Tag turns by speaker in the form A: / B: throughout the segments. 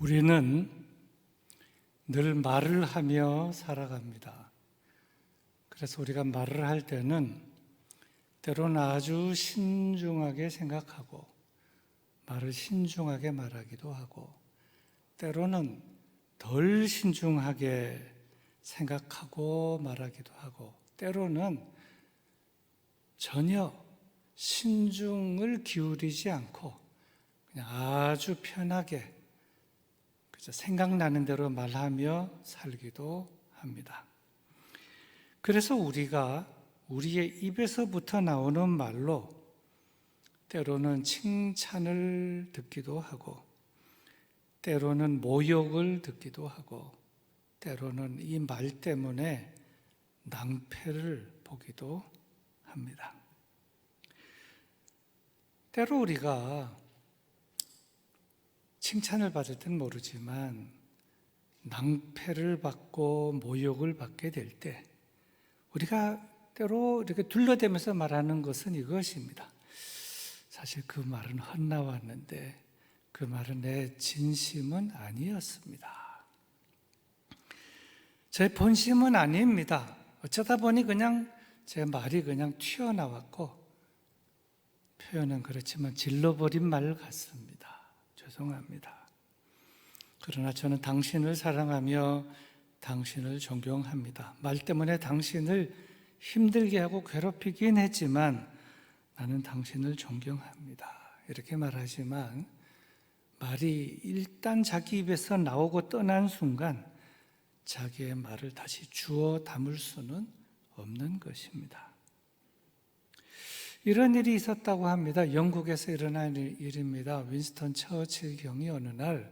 A: 우리는 늘 말을 하며 살아갑니다. 그래서 우리가 말을 할 때는 때로는 아주 신중하게 생각하고 말을 신중하게 말하기도 하고, 때로는 덜 신중하게 생각하고 말하기도 하고, 때로는 전혀 신중을 기울이지 않고 그냥 아주 편하게 그저 생각나는 대로 말하며 살기도 합니다. 그래서 우리가 우리의 입에서부터 나오는 말로 때로는 칭찬을 듣기도 하고, 때로는 모욕을 듣기도 하고, 때로는 이 말 때문에 낭패를 보기도 합니다. 때로 우리가 칭찬을 받을 땐 모르지만 낭패를 받고 모욕을 받게 될 때 우리가 때로 이렇게 둘러대면서 말하는 것은 이것입니다. 사실 그 말은 헛나왔는데 그 말은 내 진심은 아니었습니다. 제 본심은 아닙니다. 어쩌다 보니 그냥 제 말이 그냥 튀어나왔고, 표현은 그렇지만 질러버린 말 같습니다. 죄송합니다. 그러나 저는 당신을 사랑하며 당신을 존경합니다. 말 때문에 당신을 힘들게 하고 괴롭히긴 했지만 나는 당신을 존경합니다. 이렇게 말하지만 말이 일단 자기 입에서 나오고 떠난 순간 자기의 말을 다시 주워 담을 수는 없는 것입니다. 이런 일이 있었다고 합니다. 영국에서 일어난 일입니다. 윈스턴 처칠 경이 어느 날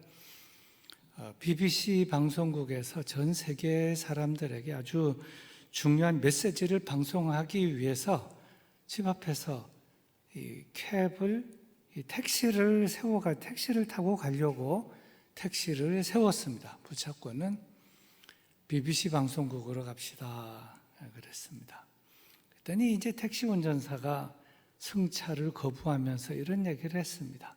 A: BBC 방송국에서 전 세계 사람들에게 아주 중요한 메시지를 방송하기 위해서 집 앞에서 택시를 타고 가려고 택시를 세웠습니다. 붙잡고는 BBC 방송국으로 갑시다 그랬습니다. 그랬더니 이제 택시 운전사가 승차를 거부하면서 이런 얘기를 했습니다.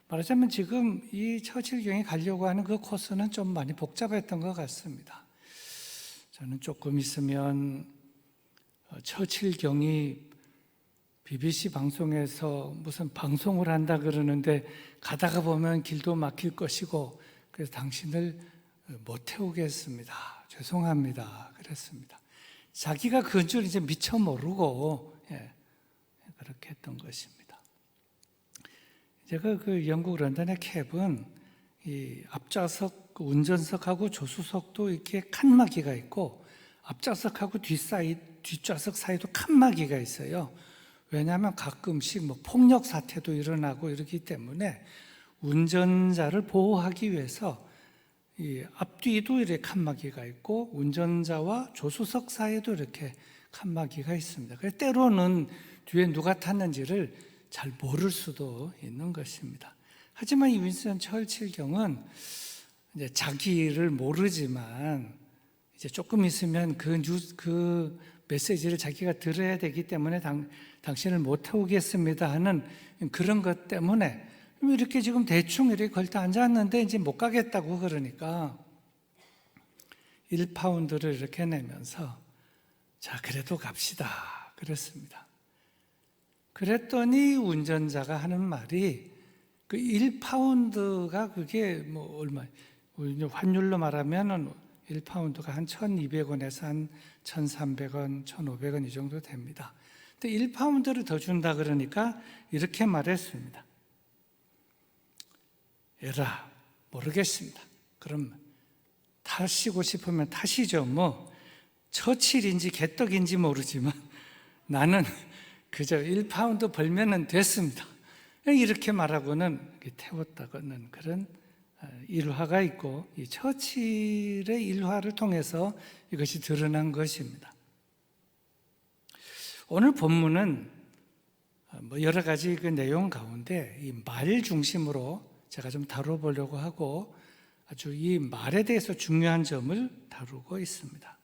A: 말하자면 지금 이 처칠경이 가려고 하는 그 코스는 좀 많이 복잡했던 것 같습니다. 저는 조금 있으면 처칠경이 BBC 방송에서 무슨 방송을 한다 그러는데 가다가 보면 길도 막힐 것이고, 그래서 당신을 못 태우겠습니다. 죄송합니다. 그랬습니다. 자기가 그건 줄 이제 미처 모르고 그렇게 했던 것입니다. 제가 그 영국 런던의 캡은 이 앞좌석 운전석하고 조수석도 이렇게 칸막이가 있고 앞좌석하고 뒷좌석 사이도 칸막이가 있어요. 왜냐하면 가끔씩 폭력 사태도 일어나고 이러기 때문에 운전자를 보호하기 위해서 이 앞뒤도 이렇게 칸막이가 있고 운전자와 조수석 사이에도 이렇게 칸막이가 있습니다. 그래서 때로는 뒤에 누가 탔는지를 잘 모를 수도 있는 것입니다. 하지만 이 윈스턴 처칠 경은 이제 자기를 모르지만 이제 조금 있으면 그 메시지를 자기가 들어야 되기 때문에 당신을 못 태우겠습니다 하는 그런 것 때문에 이렇게 지금 대충 이렇게 걸터 앉았는데 이제 못 가겠다고 그러니까 1파운드를 이렇게 내면서 자, 그래도 갑시다 그랬습니다. 그랬더니 운전자가 하는 말이 그 1파운드가 그게 얼마, 환율로 말하면 1파운드가 한 1,200원에서 한 1,300원, 1,500원 이 정도 됩니다. 근데 1파운드를 더 준다 그러니까 이렇게 말했습니다. 에라, 모르겠습니다. 그럼 타시고 싶으면 타시죠. 처칠인지 개떡인지 모르지만 나는 그저 1파운드 벌면은 됐습니다. 이렇게 말하고는 태웠다고는 그런 일화가 있고, 이 처칠의 일화를 통해서 이것이 드러난 것입니다. 오늘 본문은 여러 가지 그 내용 가운데 이 말 중심으로 제가 좀 다뤄보려고 하고, 아주 이 말에 대해서 중요한 점을 다루고 있습니다.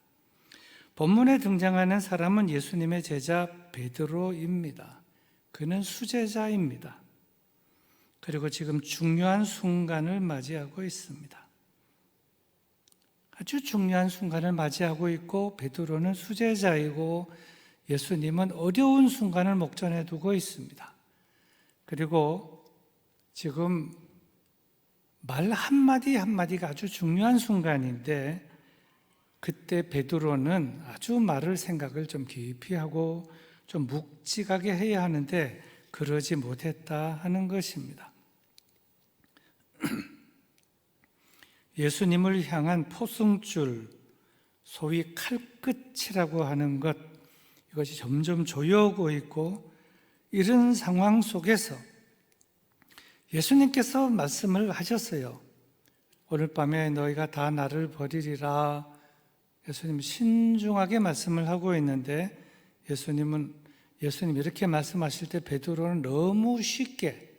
A: 본문에 등장하는 사람은 예수님의 제자 베드로입니다. 그는 수제자입니다. 그리고 지금 중요한 순간을 맞이하고 있습니다. 아주 중요한 순간을 맞이하고 있고 베드로는 수제자이고 예수님은 어려운 순간을 목전에 두고 있습니다. 그리고 지금 말 한마디 한마디가 아주 중요한 순간인데 그때 베드로는 아주 말을 생각을 좀 깊이 하고 좀 묵직하게 해야 하는데 그러지 못했다 하는 것입니다. 예수님을 향한 포승줄, 소위 칼끝이라고 하는 것, 이것이 점점 조여오고 있고 이런 상황 속에서 예수님께서 말씀을 하셨어요. 오늘 밤에 너희가 다 나를 버리리라. 예수님 신중하게 말씀을 하고 있는데 예수님 이렇게 말씀하실 때 베드로는 너무 쉽게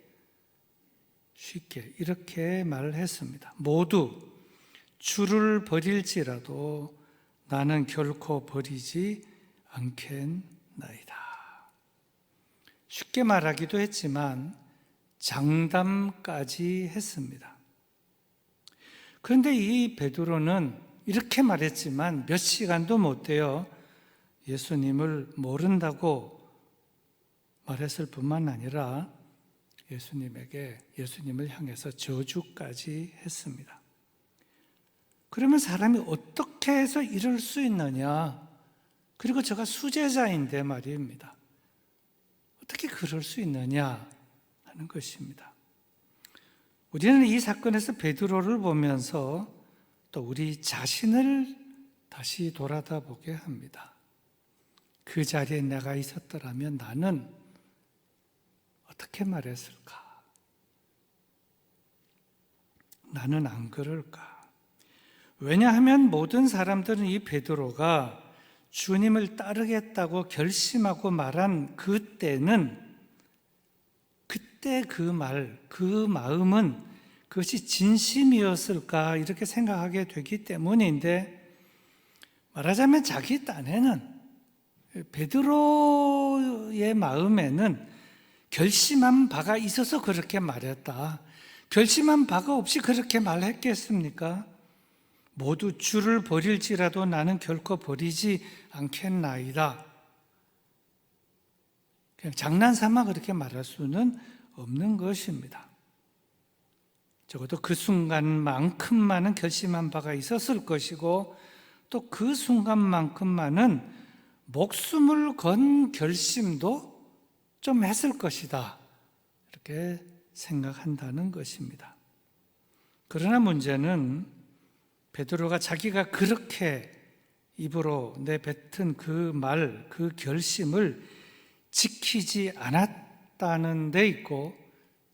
A: 이렇게 말을 했습니다. 모두 주를 버릴지라도 나는 결코 버리지 않겠나이다. 쉽게 말하기도 했지만 장담까지 했습니다. 그런데 이 베드로는 이렇게 말했지만 몇 시간도 못 돼요. 예수님을 모른다고 말했을 뿐만 아니라 예수님을 향해서 저주까지 했습니다. 그러면 사람이 어떻게 해서 이럴 수 있느냐? 그리고 제가 수제자인데 말입니다. 어떻게 그럴 수 있느냐 하는 것입니다. 우리는 이 사건에서 베드로를 보면서 또 우리 자신을 다시 돌아다 보게 합니다. 그 자리에 내가 있었더라면 나는 어떻게 말했을까? 나는 안 그럴까? 왜냐하면 모든 사람들은 이 베드로가 주님을 따르겠다고 결심하고 말한 그때는 그때 그 마음은 그것이 진심이었을까 이렇게 생각하게 되기 때문인데 말하자면 자기 딴에는 베드로의 마음에는 결심한 바가 있어서 그렇게 말했다. 결심한 바가 없이 그렇게 말했겠습니까? 모두 주를 버릴지라도 나는 결코 버리지 않겠나이다. 그냥 장난삼아 그렇게 말할 수는 없는 것입니다. 적어도 그 순간만큼만은 결심한 바가 있었을 것이고 또 그 순간만큼만은 목숨을 건 결심도 좀 했을 것이다. 이렇게 생각한다는 것입니다. 그러나 문제는 베드로가 자기가 그렇게 입으로 내뱉은 그 말, 그 결심을 지키지 않았다는 데 있고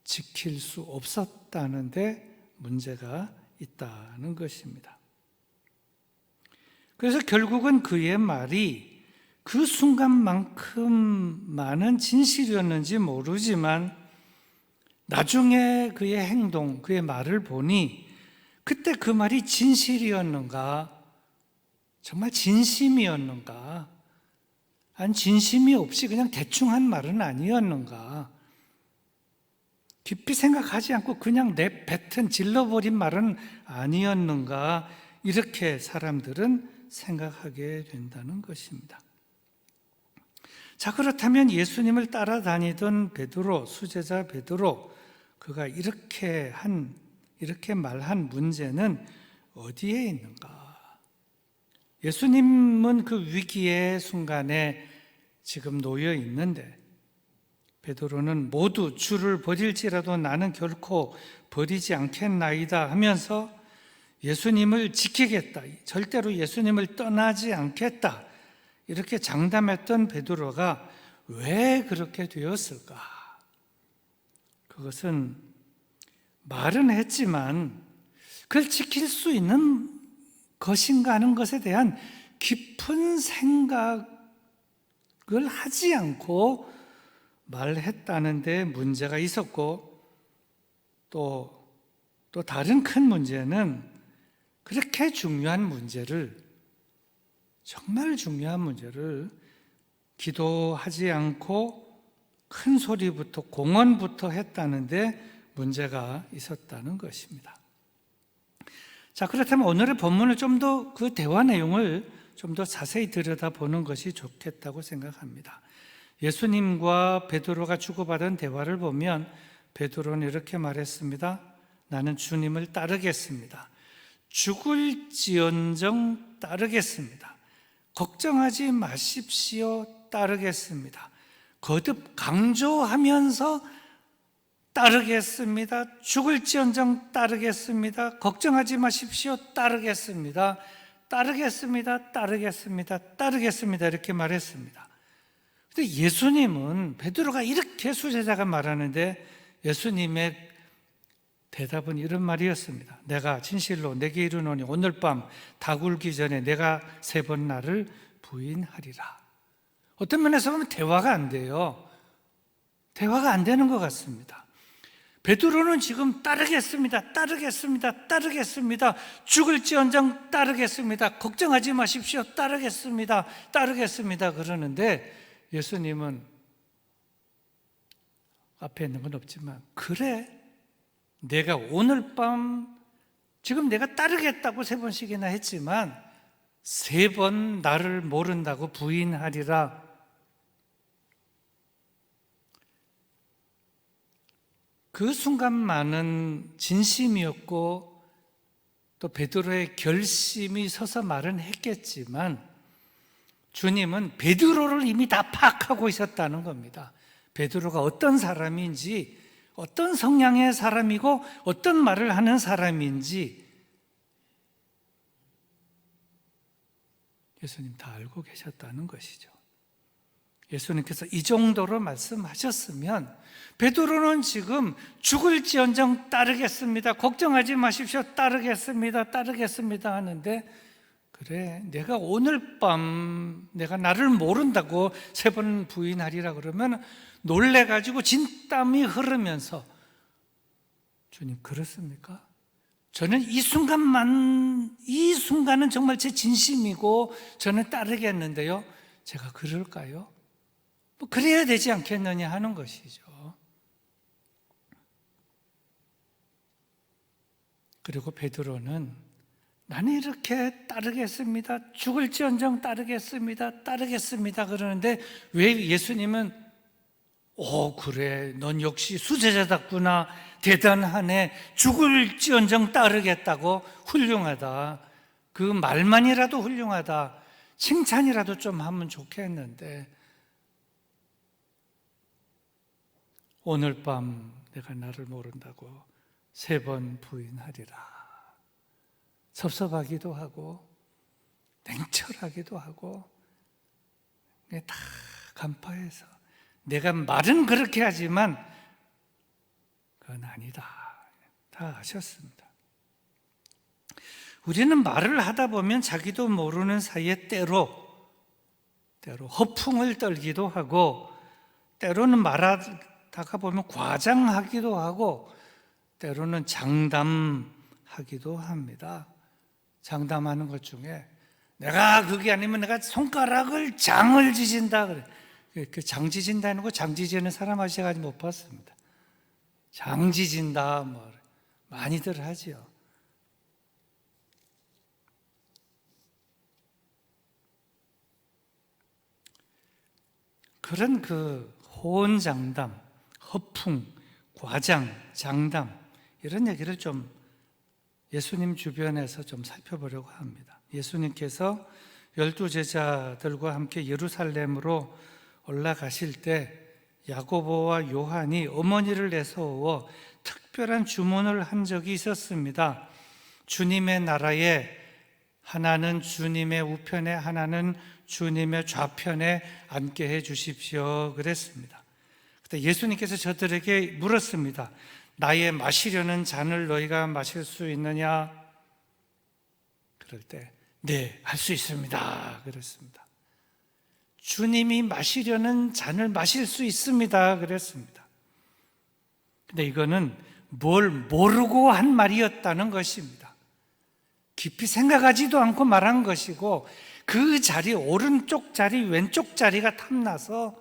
A: 지킬 수 없었다는 데 문제가 있다는 것입니다. 그래서 결국은 그의 말이 그 순간만큼만은 진실이었는지 모르지만 나중에 그의 행동, 그의 말을 보니 그때 그 말이 진실이었는가? 정말 진심이었는가? 아니 진심이 없이 그냥 대충 한 말은 아니었는가? 깊이 생각하지 않고 그냥 내뱉은 질러버린 말은 아니었는가? 이렇게 사람들은 생각하게 된다는 것입니다. 자, 그렇다면 예수님을 따라다니던 베드로, 수제자 베드로, 그가 이렇게 말한 문제는 어디에 있는가? 예수님은 그 위기의 순간에 지금 놓여 있는데 베드로는 모두 주를 버릴지라도 나는 결코 버리지 않겠나이다 하면서 예수님을 지키겠다, 절대로 예수님을 떠나지 않겠다 이렇게 장담했던 베드로가 왜 그렇게 되었을까? 그것은 말은 했지만 그걸 지킬 수 있는 것인가 하는 것에 대한 깊은 생각을 하지 않고 말했다는 데 문제가 있었고 또 다른 큰 문제는 그렇게 중요한 문제를, 정말 중요한 문제를 기도하지 않고 큰 소리부터 공언부터 했다는데 문제가 있었다는 것입니다. 자, 그렇다면 오늘의 본문을 좀 더 그 대화 내용을 좀 더 자세히 들여다보는 것이 좋겠다고 생각합니다. 예수님과 베드로가 주고받은 대화를 보면 베드로는 이렇게 말했습니다. 나는 주님을 따르겠습니다. 죽을지언정 따르겠습니다. 걱정하지 마십시오. 따르겠습니다. 거듭 강조하면서 따르겠습니다. 죽을지언정 따르겠습니다. 걱정하지 마십시오. 따르겠습니다. 따르겠습니다. 따르겠습니다. 따르겠습니다. 이렇게 말했습니다. 근데 예수님은 베드로가 이렇게 수제자가 말하는데 예수님의 대답은 이런 말이었습니다. 내가 진실로 내게 이르노니 오늘 밤 다 굴기 전에 내가 3번 나를 부인하리라. 어떤 면에서 보면 대화가 안 돼요. 대화가 안 되는 것 같습니다. 베드로는 지금 따르겠습니다. 따르겠습니다. 따르겠습니다. 죽을지언정 따르겠습니다. 걱정하지 마십시오. 따르겠습니다. 따르겠습니다. 그러는데 예수님은 앞에 있는 건 없지만 그래 내가 오늘 밤 지금 내가 따르겠다고 3번씩이나 했지만 3번 나를 모른다고 부인하리라. 그 순간만은 진심이었고 또 베드로의 결심이 서서 말은 했겠지만 주님은 베드로를 이미 다 파악하고 있었다는 겁니다. 베드로가 어떤 사람인지, 어떤 성향의 사람이고 어떤 말을 하는 사람인지 예수님 다 알고 계셨다는 것이죠. 예수님께서 이 정도로 말씀하셨으면 베드로는 지금 죽을지언정 따르겠습니다. 걱정하지 마십시오. 따르겠습니다. 따르겠습니다 하는데 그래 내가 오늘 밤 내가 나를 모른다고 3번 부인하리라 그러면 놀래가지고 진땀이 흐르면서 주님 그렇습니까? 저는 이 순간은 정말 제 진심이고 저는 따르겠는데요 제가 그럴까요? 뭐 그래야 되지 않겠느냐 하는 것이죠. 그리고 베드로는 나는 이렇게 따르겠습니다. 죽을지언정 따르겠습니다. 따르겠습니다. 그러는데 왜 예수님은 그래 넌 역시 수제자답구나. 대단하네. 죽을지언정 따르겠다고 훌륭하다. 그 말만이라도 훌륭하다. 칭찬이라도 좀 하면 좋겠는데 오늘 밤 내가 나를 모른다고 3번 부인하리라. 섭섭하기도 하고 냉철하기도 하고 다 간파해서 내가 말은 그렇게 하지만 그건 아니다. 다 아셨습니다. 우리는 말을 하다 보면 자기도 모르는 사이에 때로 허풍을 떨기도 하고 때로는 말하다가 보면 과장하기도 하고 때로는 장담하기도 합니다. 장담하는 것 중에 내가 그게 아니면 내가 손가락을 장을 지진다 그래. 그 장 지진다는 거 장 지지는 사람 아직까지 못 봤습니다. 장 지진다 뭐 많이들 하지요. 그런 그 호언장담, 허풍, 과장, 장담 이런 얘기를 좀 예수님 주변에서 좀 살펴보려고 합니다. 예수님께서 12제자들과 함께 예루살렘으로 올라가실 때 야고보와 요한이 어머니를 내세워 특별한 주문을 한 적이 있었습니다. 주님의 나라에 하나는 주님의 우편에 하나는 주님의 좌편에 앉게 해 주십시오 그랬습니다. 그때 예수님께서 저들에게 물었습니다. 나의 마시려는 잔을 너희가 마실 수 있느냐? 그럴 때 네, 할 수 있습니다 그랬습니다. 주님이 마시려는 잔을 마실 수 있습니다 그랬습니다. 근데 이거는 뭘 모르고 한 말이었다는 것입니다. 깊이 생각하지도 않고 말한 것이고 그 자리, 오른쪽 자리, 왼쪽 자리가 탐나서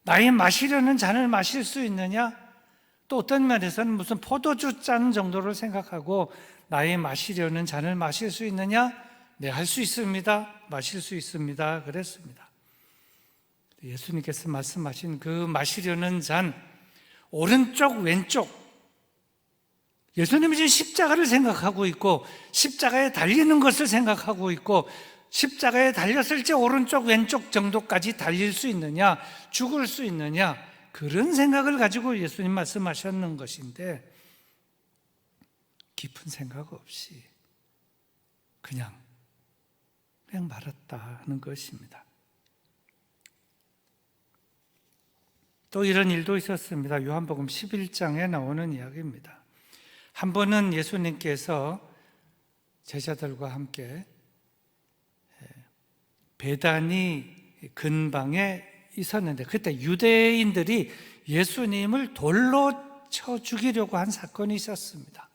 A: 나의 마시려는 잔을 마실 수 있느냐? 또 어떤 면에서는 무슨 포도주 잔 정도를 생각하고 나의 마시려는 잔을 마실 수 있느냐? 네, 할 수 있습니다. 마실 수 있습니다. 그랬습니다. 예수님께서 말씀하신 그 마시려는 잔, 오른쪽, 왼쪽, 예수님은 지금 십자가를 생각하고 있고 십자가에 달리는 것을 생각하고 있고 십자가에 달렸을 때 오른쪽, 왼쪽 정도까지 달릴 수 있느냐, 죽을 수 있느냐, 그런 생각을 가지고 예수님 말씀하셨는 것인데 깊은 생각 없이 그냥 말았다 하는 것입니다. 또 이런 일도 있었습니다. 요한복음 11장에 나오는 이야기입니다. 한 번은 예수님께서 제자들과 함께 베다니 근방에 있었는데 그때 유대인들이 예수님을 돌로 쳐 죽이려고 한 사건이 있었습니다.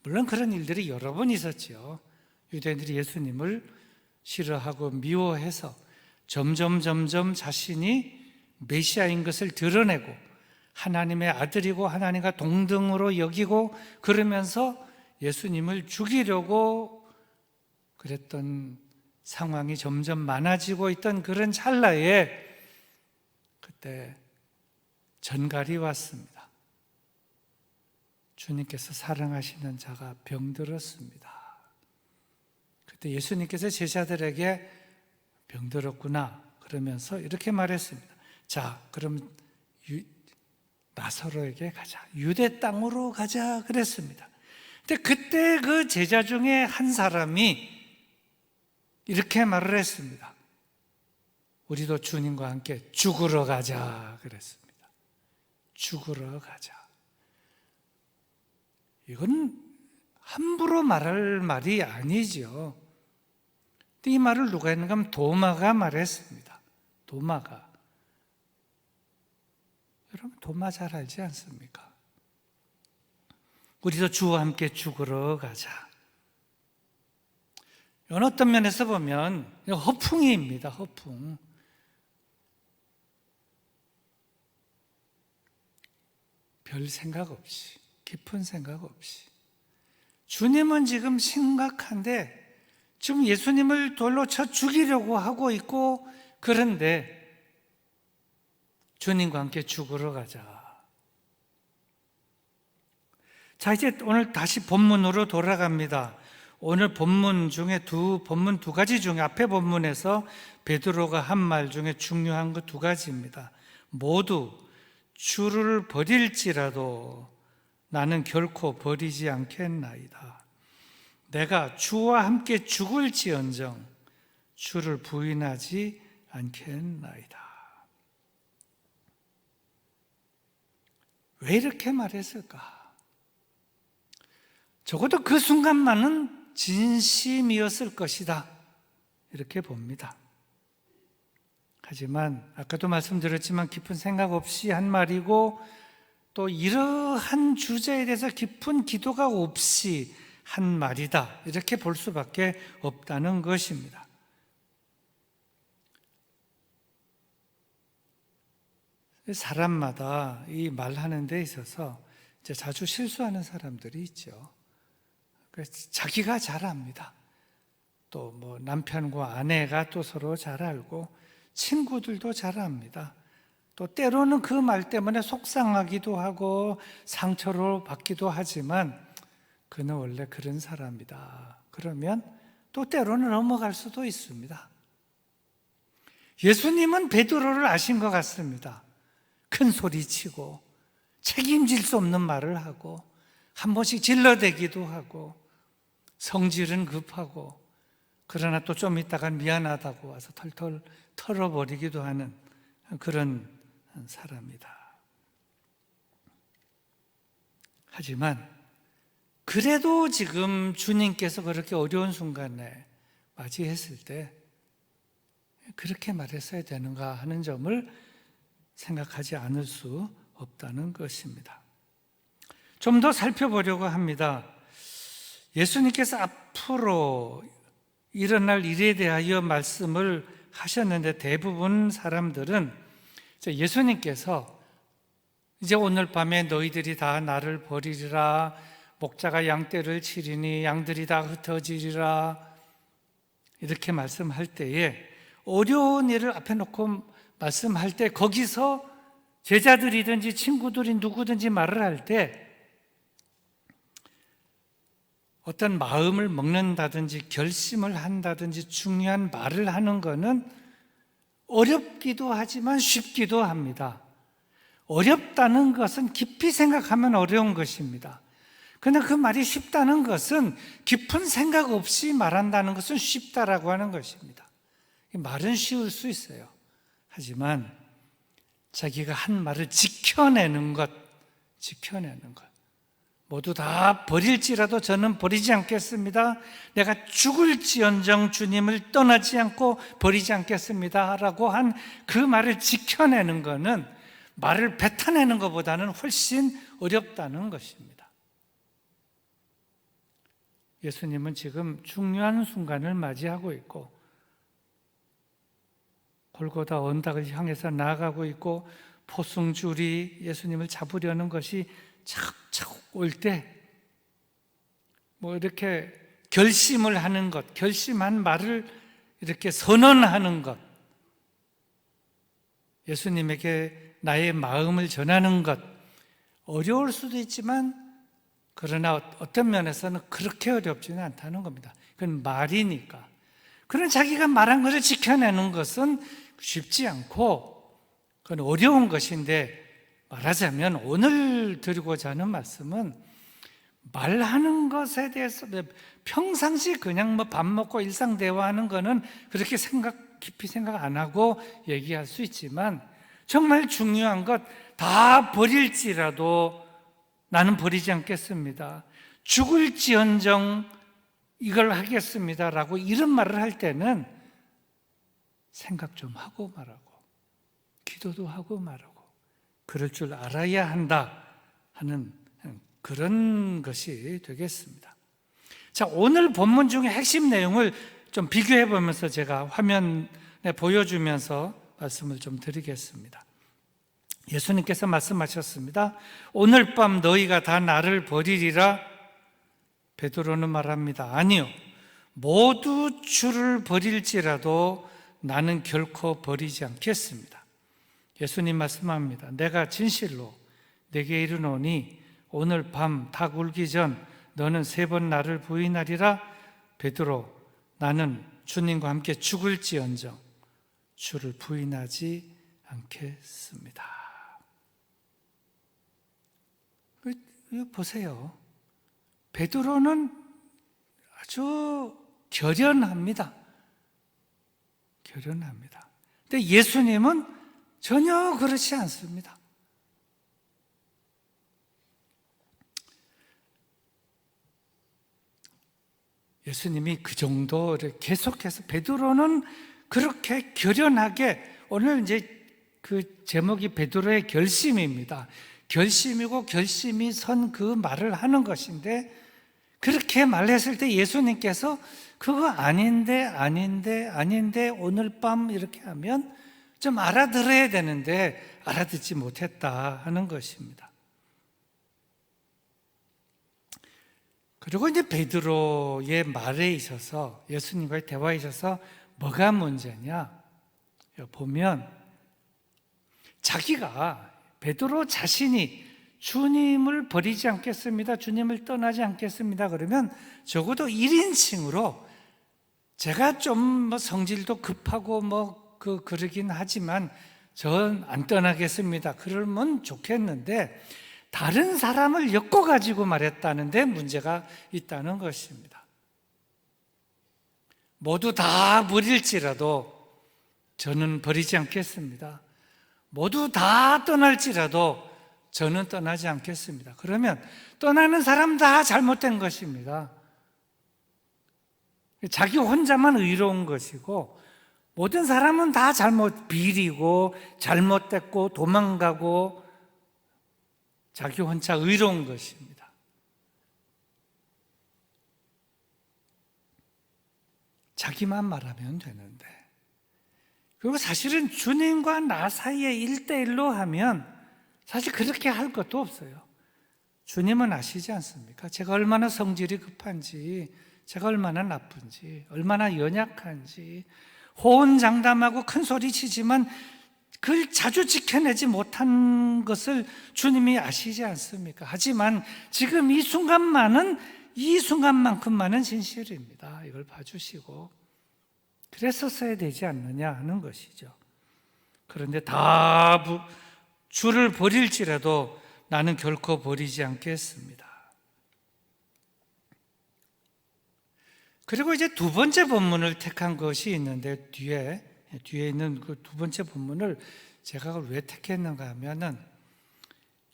A: 물론 그런 일들이 여러 번 있었죠. 유대인들이 예수님을 싫어하고 미워해서 점점 자신이 메시아인 것을 드러내고 하나님의 아들이고 하나님과 동등으로 여기고 그러면서 예수님을 죽이려고 그랬던 상황이 점점 많아지고 있던 그런 찰나에 그때 전갈이 왔습니다. 주님께서 사랑하시는 자가 병들었습니다. 그때 예수님께서 제자들에게 병들었구나 그러면서 이렇게 말했습니다. 자, 그럼 나사로에게 가자. 유대 땅으로 가자 그랬습니다. 근데 그때 그 제자 중에 한 사람이 이렇게 말을 했습니다. 우리도 주님과 함께 죽으러 가자 그랬습니다. 죽으러 가자. 이건 함부로 말할 말이 아니죠. 근데 이 말을 누가 했는가 하면 도마가 말했습니다. 도마가. 여러분 도마 잘 알지 않습니까? 우리도 주와 함께 죽으러 가자. 어떤 면에서 보면 허풍입니다. 허풍. 별 생각 없이, 깊은 생각 없이. 주님은 지금 심각한데 지금 예수님을 돌로 쳐 죽이려고 하고 있고 그런데 주님과 함께 죽으러 가자. 자, 이제 오늘 다시 본문으로 돌아갑니다. 오늘 본문 두 가지 중에 앞에 본문에서 베드로가 한 말 중에 중요한 거 두 가지입니다. 모두 주를 버릴지라도 나는 결코 버리지 않겠나이다. 내가 주와 함께 죽을지언정 주를 부인하지 않겠나이다. 왜 이렇게 말했을까? 적어도 그 순간만은 진심이었을 것이다. 이렇게 봅니다. 하지만 아까도 말씀드렸지만 깊은 생각 없이 한 말이고 또 이러한 주제에 대해서 깊은 기도가 없이 한 말이다. 이렇게 볼 수밖에 없다는 것입니다. 사람마다 이 말하는 데 있어서 이제 자주 실수하는 사람들이 있죠. 자기가 잘 압니다. 또 뭐 남편과 아내가 또 서로 잘 알고 친구들도 잘 압니다. 또 때로는 그 말 때문에 속상하기도 하고 상처를 받기도 하지만 그는 원래 그런 사람이다. 그러면 또 때로는 넘어갈 수도 있습니다. 예수님은 베드로를 아신 것 같습니다. 큰 소리치고 책임질 수 없는 말을 하고 한 번씩 질러대기도 하고 성질은 급하고 그러나 또 좀 있다가 미안하다고 와서 털털 털어버리기도 하는 그런 사람이다. 하지만 그래도 지금 주님께서 그렇게 어려운 순간에 맞이했을 때 그렇게 말했어야 되는가 하는 점을 생각하지 않을 수 없다는 것입니다. 좀 더 살펴보려고 합니다. 예수님께서 앞으로 일어날 일에 대하여 말씀을 하셨는데 대부분 사람들은 예수님께서 이제 오늘 밤에 너희들이 다 나를 버리리라. 목자가 양떼를 치리니 양들이 다 흩어지리라. 이렇게 말씀할 때에 어려운 일을 앞에 놓고 말씀할 때 거기서 제자들이든지 친구들이 누구든지 말을 할 때 어떤 마음을 먹는다든지 결심을 한다든지 중요한 말을 하는 것은 어렵기도 하지만 쉽기도 합니다. 어렵다는 것은 깊이 생각하면 어려운 것입니다. 그러나 그 말이 쉽다는 것은 깊은 생각 없이 말한다는 것은 쉽다라고 하는 것입니다. 말은 쉬울 수 있어요. 하지만 자기가 한 말을 지켜내는 것, 모두 다 버릴지라도 저는 버리지 않겠습니다. 내가 죽을지언정 주님을 떠나지 않고 버리지 않겠습니다 라고 한 그 말을 지켜내는 것은 말을 뱉어내는 것보다는 훨씬 어렵다는 것입니다. 예수님은 지금 중요한 순간을 맞이하고 있고 골고다 언덕을 향해서 나아가고 있고 포승줄이 예수님을 잡으려는 것이 차곡차곡 올 때 이렇게 결심을 하는 것, 결심한 말을 이렇게 선언하는 것, 예수님에게 나의 마음을 전하는 것, 어려울 수도 있지만 그러나 어떤 면에서는 그렇게 어렵지는 않다는 겁니다. 그건 말이니까. 그런 자기가 말한 것을 지켜내는 것은 쉽지 않고 그건 어려운 것인데, 말하자면 오늘 드리고자 하는 말씀은 말하는 것에 대해서 평상시 그냥 밥 먹고 일상 대화하는 거는 그렇게 깊이 생각 안 하고 얘기할 수 있지만 정말 중요한 것, 다 버릴지라도 나는 버리지 않겠습니다. 죽을지언정 이걸 하겠습니다 라고 이런 말을 할 때는 생각 좀 하고 말하고 기도도 하고 말하고 그럴 줄 알아야 한다 하는 그런 것이 되겠습니다. 자, 오늘 본문 중에 핵심 내용을 좀 비교해 보면서 제가 화면에 보여주면서 말씀을 좀 드리겠습니다. 예수님께서 말씀하셨습니다. 오늘 밤 너희가 다 나를 버리리라. 베드로는 말합니다. 아니요, 모두 주를 버릴지라도 나는 결코 버리지 않겠습니다. 예수님 말씀합니다. 내가 진실로 내게 이르노니 오늘 밤 닭 울기 전 너는 3번 나를 부인하리라. 베드로, 나는 주님과 함께 죽을지언정 주를 부인하지 않겠습니다. 이거 보세요. 베드로는 아주 결연합니다. 근데 예수님은 전혀 그렇지 않습니다. 예수님이 그 정도를 계속해서 베드로는 그렇게 결연하게, 오늘 이제 그 제목이 베드로의 결심입니다. 결심이고 결심이 선 그 말을 하는 것인데, 그렇게 말했을 때 예수님께서 그거 아닌데 오늘 밤 이렇게 하면 좀 알아들어야 되는데 알아듣지 못했다 하는 것입니다. 그리고 이제 베드로의 말에 있어서, 예수님과의 대화에 있어서 뭐가 문제냐 보면, 자기가, 베드로 자신이 주님을 버리지 않겠습니다, 주님을 떠나지 않겠습니다 그러면 적어도 1인칭으로 제가 좀 성질도 급하고 그러긴 하지만 전 안 떠나겠습니다 그러면 좋겠는데, 다른 사람을 엮어가지고 말했다는데 문제가 있다는 것입니다. 모두 다 버릴지라도 저는 버리지 않겠습니다. 모두 다 떠날지라도 저는 떠나지 않겠습니다. 그러면 떠나는 사람 다 잘못된 것입니다. 자기 혼자만 의로운 것이고 모든 사람은 다 비리고 잘못됐고 도망가고 자기 혼자 의로운 것입니다. 자기만 말하면 되는데, 그리고 사실은 주님과 나 사이에 1대1로 하면 사실 그렇게 할 것도 없어요. 주님은 아시지 않습니까? 제가 얼마나 성질이 급한지, 제가 얼마나 나쁜지, 얼마나 연약한지, 호언장담하고 큰 소리 치지만 그걸 자주 지켜내지 못한 것을 주님이 아시지 않습니까? 하지만 지금 이 순간만큼만은 진실입니다. 이걸 봐주시고 그랬었어야 되지 않느냐 하는 것이죠. 그런데 다 주를 버릴지라도 나는 결코 버리지 않겠습니다. 그리고 이제 두 번째 본문을 택한 것이 있는데 뒤에 있는 그 두 번째 본문을 제가 왜 택했는가 하면은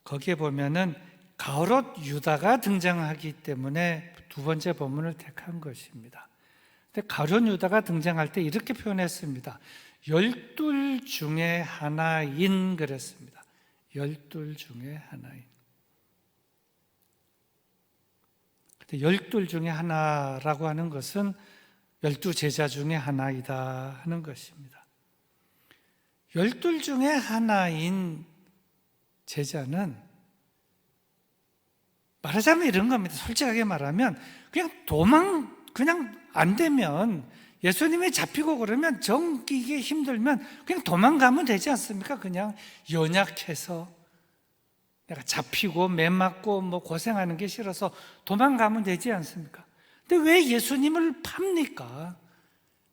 A: 거기에 보면은 가롯 유다가 등장하기 때문에 두 번째 본문을 택한 것입니다. 근데 가룟 유다가 등장할 때 이렇게 표현했습니다. 12 중에 하나인 그랬습니다. 12 중에 하나인. 근데 12 중에 하나라고 하는 것은 12 제자 중에 하나이다 하는 것입니다. 12 중에 하나인 제자는 말하자면 이런 겁니다. 솔직하게 말하면 그냥 안 되면 예수님이 잡히고 그러면 정기게 힘들면 그냥 도망가면 되지 않습니까? 그냥 연약해서 내가 잡히고 매 맞고 뭐 고생하는 게 싫어서 도망가면 되지 않습니까? 근데 왜 예수님을 팝니까?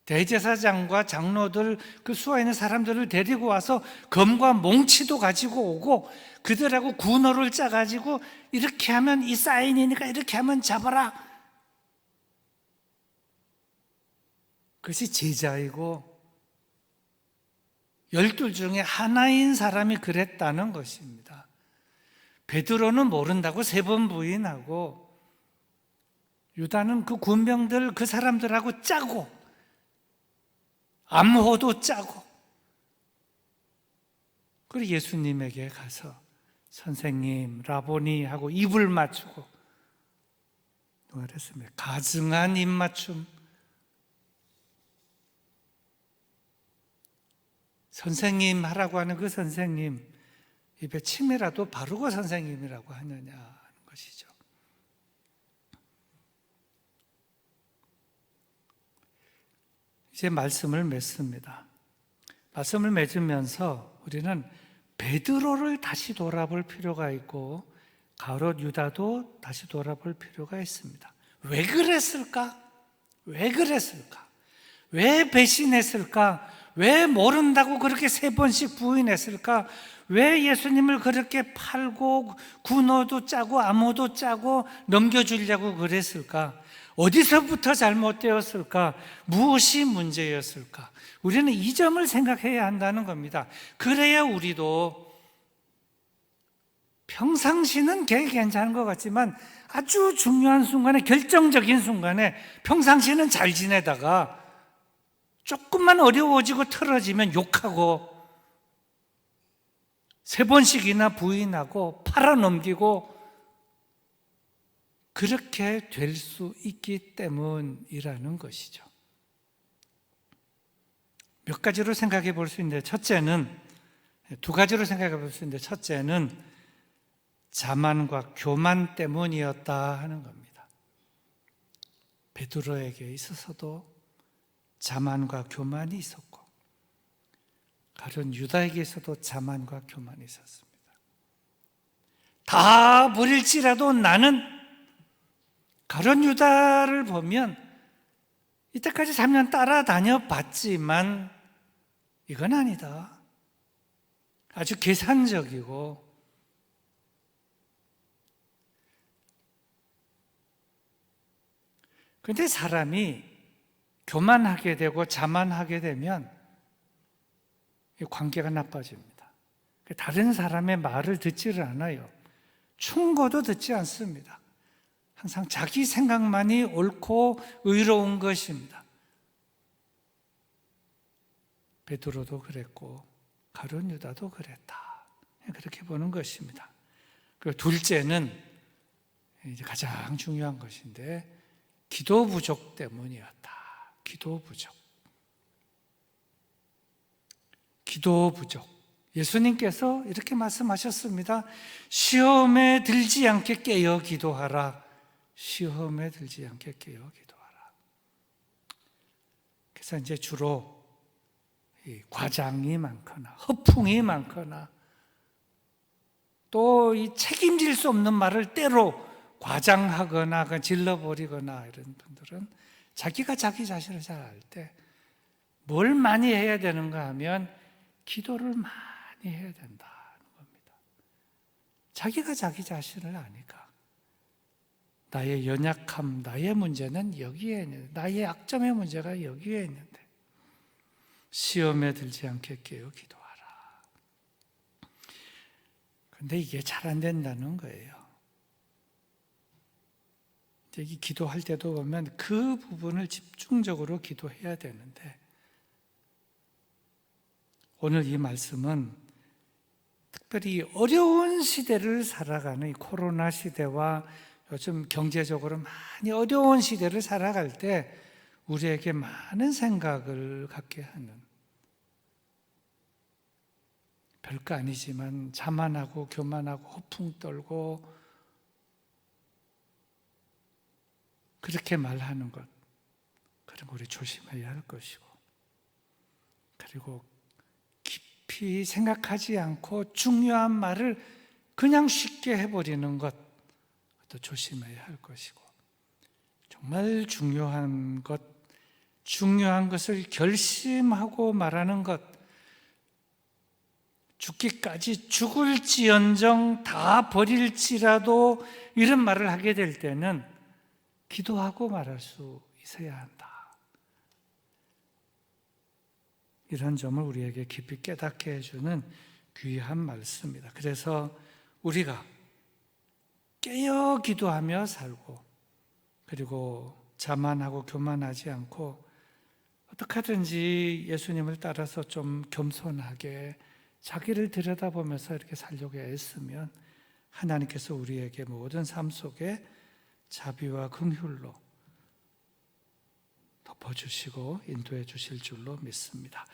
A: 대제사장과 장로들 그 수하에 있는 사람들을 데리고 와서 검과 몽치도 가지고 오고 그들하고 군호를 짜가지고 이렇게 하면 이 사인이니까 이렇게 하면 잡아라. 그것이 제자이고 12 중에 하나인 사람이 그랬다는 것입니다. 베드로는 모른다고 3번 부인하고 유다는 그 군병들 그 사람들하고 짜고 암호도 짜고 그리고 예수님에게 가서 선생님 라보니 하고 입을 맞추고 누가 그랬습니까? 가증한 입맞춤. 선생님 하라고 하는 그 선생님 입에 침이라도 바르고 선생님이라고 하느냐 하는 것이죠. 이제 말씀을 맺습니다. 말씀을 맺으면서 우리는 베드로를 다시 돌아볼 필요가 있고 가롯 유다도 다시 돌아볼 필요가 있습니다. 왜 그랬을까? 왜 그랬을까? 왜 배신했을까? 왜 모른다고 그렇게 3번씩 부인했을까? 왜 예수님을 그렇게 팔고 군호도 짜고 암호도 짜고 넘겨주려고 그랬을까? 어디서부터 잘못되었을까? 무엇이 문제였을까? 우리는 이 점을 생각해야 한다는 겁니다. 그래야 우리도 평상시는 괜찮은 것 같지만 아주 중요한 순간에, 결정적인 순간에 평상시는 잘 지내다가 조금만 어려워지고 틀어지면 욕하고 3번씩이나 부인하고 팔아넘기고 그렇게 될 수 있기 때문이라는 것이죠. 몇 가지로 생각해 볼 수 있는데 두 가지로 생각해 볼 수 있는데 첫째는 자만과 교만 때문이었다 하는 겁니다. 베드로에게 있어서도 자만과 교만이 있었고 가룟 유다에게서도 자만과 교만이 있었습니다. 다 버릴지라도 나는 가룟 유다를 보면 이때까지 3년 따라다녀 봤지만 이건 아니다. 아주 계산적이고 그런데 사람이 교만하게 되고 자만하게 되면 관계가 나빠집니다. 다른 사람의 말을 듣지를 않아요. 충고도 듣지 않습니다. 항상 자기 생각만이 옳고 의로운 것입니다. 베드로도 그랬고 가룟 유다도 그랬다. 그렇게 보는 것입니다. 그리고 둘째는 이제 가장 중요한 것인데 기도 부족 때문이었다. 기도 부족. 예수님께서 이렇게 말씀하셨습니다. 시험에 들지 않게 깨어 기도하라. 시험에 들지 않게 깨어 기도하라. 그래서 이제 주로 이 과장이 많거나 허풍이 많거나 또 이 책임질 수 없는 말을 때로 과장하거나 질러버리거나 이런 분들은 자기가 자기 자신을 잘 알 때 뭘 많이 해야 되는가 하면 기도를 많이 해야 된다는 겁니다. 자기가 자기 자신을 아니까 나의 연약함, 나의 문제는 여기에 있는데, 나의 약점의 문제가 여기에 있는데 시험에 들지 않게 깨어 기도하라. 그런데 이게 잘 안 된다는 거예요. 이제 기도할 때도 보면 그 부분을 집중적으로 기도해야 되는데 오늘 이 말씀은 특별히 어려운 시대를 살아가는 이 코로나 시대와 요즘 경제적으로 많이 어려운 시대를 살아갈 때 우리에게 많은 생각을 갖게 하는, 별거 아니지만 자만하고 교만하고 허풍 떨고 그렇게 말하는 것, 그런 거 우리 조심해야 할 것이고, 그리고 깊이 생각하지 않고 중요한 말을 그냥 쉽게 해버리는 것, 또 조심해야 할 것이고, 정말 중요한 것을 결심하고 말하는 것, 죽기까지 죽을지언정 다 버릴지라도 이런 말을 하게 될 때는 기도하고 말할 수 있어야 한다. 이런 점을 우리에게 깊이 깨닫게 해주는 귀한 말씀입니다. 그래서 우리가 깨어 기도하며 살고, 그리고 자만하고 교만하지 않고 어떻게 하든지 예수님을 따라서 좀 겸손하게 자기를 들여다보면서 이렇게 살려고 애쓰면 하나님께서 우리에게 모든 삶 속에 자비와 긍휼로 덮어주시고 인도해 주실 줄로 믿습니다.